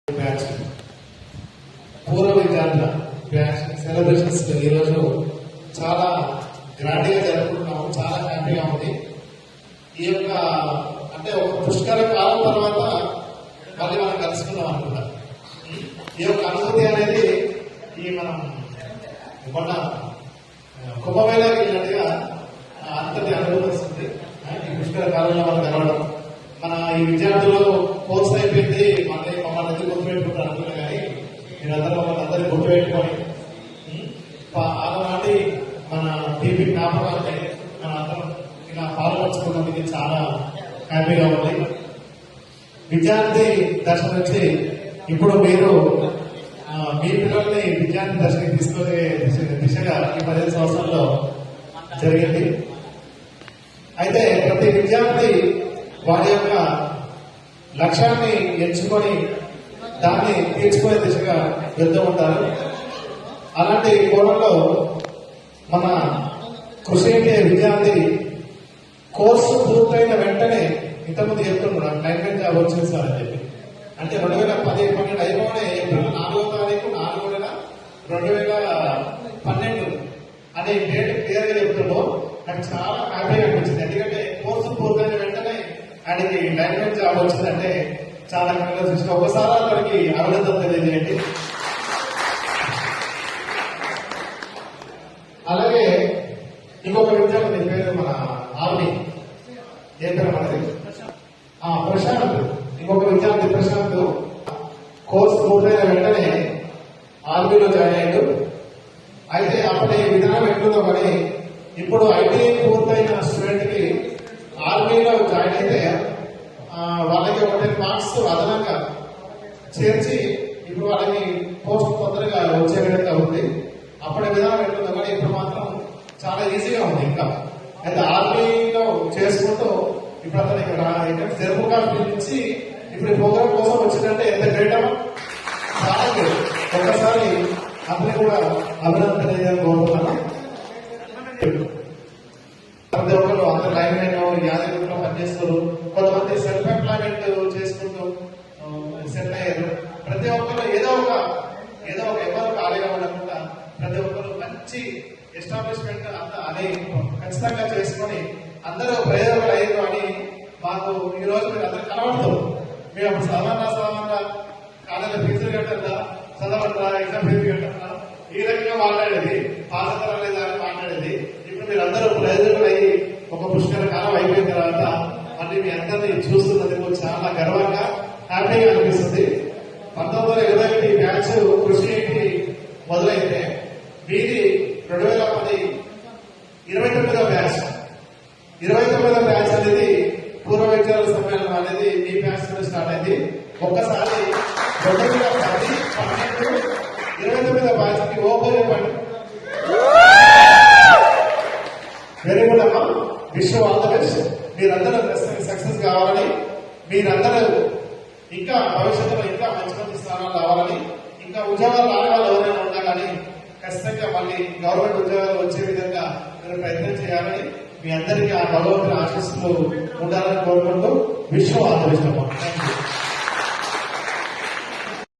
Batch పూర్వ విద్యార్థుల batch celebrations ఈరోజు చాలా గ్రాండ్ గా జరుపుకుంటున్నాము. చాలా హ్యాపీగా ఉంది. ఈ యొక్క అంటే ఒక పుష్కర కాలం తర్వాత మళ్ళీ మనం కలుసుకుందాం అనుకుంటా. ఈ యొక్క అనుభూతి అనేది ఈ మనం మొన్న కుంభమేళాకి వెళ్ళినట్టుగా అంతటి అనుభూతి వస్తుంది. ఈ పుష్కర కాలంలో మనం కలవడం, మన ఈ విద్యార్థులు కోర్స్ అయిపోయింది మళ్ళీ మమ్మల్ని ఎందుకు గుర్తుపెట్టుకుంటారు అనుకున్నా కానీ మీరందరూ మమ్మల్ని అందరినీ గుర్తుపెట్టుకొని ఆనాటి మన టీవీ జ్ఞాపకాన్ని మన అందరం ఇలా పాల్పంచుకున్నందుకు చాలా హ్యాపీగా ఉంది. విద్యార్థి దశ నుంచి ఇప్పుడు మీరు మీ పిల్లల్ని విద్యార్థి దశకి తీసుకునే దిశగా ఈ 15 సంవత్సరాల్లో జరిగింది. అయితే ప్రతి విద్యార్థి వారి యొక్క లక్ష్యాన్ని ఎంచుకొని దాన్ని తీర్చుకునే దిశగా వెళ్తూ ఉంటారు. అలాంటి కోణంలో మన కృషి విద్యార్థి కోర్సు పూర్తయిన వెంటనే ఇంతకుముందు చెప్తున్నాడు క్లైమేట్ జాబ్ వచ్చింది సార్ అని చెప్పి. అంటే 2010-12 అయిపోయిన ఏప్రిల్ 4వ తారీఖు 4 నెల 2012 అనే డేట్ క్లియర్ గా చెప్తున్నాడు. నాకు చాలా హ్యాపీగా అనిపించింది. ఎందుకంటే కోర్సు పూర్తయిన వెంటనే ఆయనకి క్లైమేట్ జాబ్ వచ్చిందంటే చాలా చూసిన ఒకసారి అతనికి అభినందన తెలియజేయండి. అలాగే ఇంకొక విద్యార్థి పేరు మన ఆర్మీ ఏ పేరు మనది ప్రశాంత్. ఇంకొక విద్యార్థి ప్రశాంత్ కోర్సు పూర్తయిన వెంటనే ఆర్మీలో జాయిన్ అయ్యాడు. అయితే అప్పటి విధానం ఎట్లుందో కానీ ఇప్పుడు ఐటీఐ పూర్తయిన స్టూడెంట్ కి ఆర్మీలో జాయిన్ అయితే వాళ్ళకి 10 మార్క్స్ అదనంగా చేర్చి ఇప్పుడు వాళ్ళకి పోస్ట్ తొందరగా వచ్చే విధంగా ఉంది. అప్పటి విధానం ఎట్లుందో కానీ ఇప్పుడు మాత్రం చాలా ఈజీగా ఉంది. ఇంకా అయితే ఆర్మీలో చేసుకుంటూ ఇప్పుడు అతను ఇక్కడ జరుపు కాఫీ నుంచి ఇప్పుడు ఈ ప్రోగ్రామ్ కోసం వచ్చిందంటే ఎంత గ్రేట్ అమ్మా. చాలా గ్రేట్. ఒక్కసారి అతని కూడా అభినందన తెలియజేయాలని కోరుతున్నాను. ప్రతి ఒక్కరు అందరు లైన్ లైన్ యాదగిరిలో పనిచేస్తారు. కొంతమంది సెల్ఫ్ ఎంప్లాయ్మెంట్ చేసుకుంటూ సెటిల్ అయ్యారు. ప్రతి ఒక్కరు ఏదో ఒక ఎవరు ఖాళీగా ఉండకుండా ప్రతి ఒక్కరు మంచి ఎస్టాబ్లిష్మెంట్ అంతా అదే ఖచ్చితంగా చేసుకొని అందరూ ప్రయోజనాలు అయ్యారు అని మాకు ఈ రోజు మీరు అందరూ కనబడుతారు. మేము అప్పుడు సాధారణ కాలేజీ ఫీజులు కట్టద్దా, చదవద్దా, ఎగ్జామ్ ఫీజు కట్టద్దా ఈ రకంగా మాట్లాడేది, పాస్ అవుతారా లేదా అని మాట్లాడేది. ఇప్పుడు మీరు అందరూ ప్రయోజనాలు అయ్యి ఒక పుష్కర కాలం అయిపోయిన తర్వాత మళ్ళీ మీ అందరినీ చూస్తున్నందుకు చాలా గర్వంగా హ్యాపీగా అనిపిస్తుంది. 1921 బ్యాచ్ కృషి మొదలైతే మీది 2010 29వ బ్యాచ్. 29వ బ్యాచ్ అనేది పూర్వ విద్యార్థుల సమ్మేళనం అనేది మీ బ్యాచ్ నుండి స్టార్ట్ అయింది. ఒక్కసారి 2010, 12, 29వ బ్యాచ్ కి ఓపెన్ ఇవ్వండి. వెరీ గుడ్ అమ్మా. Wish all the best. మీరందరూ సక్సెస్ కావాలని, మీరందరూ ఇంకా భవిష్యత్తులో ఇంకా మంచి మంచి స్థానాలు రావాలని, ఇంకా ఉద్యోగాలు రాని వాళ్ళు ఎవరైనా ఉన్నా కానీ ఖచ్చితంగా మళ్ళీ గవర్నమెంట్ ఉద్యోగాలు వచ్చే విధంగా మీరు ప్రయత్నం చేయాలని, మీ అందరికీ ఆ భగవంతుని ఆశీస్సులు ఉండాలని కోరుకుంటూ విష్ ఆల్ ద బెస్ట్ అమ్మా. Thank you.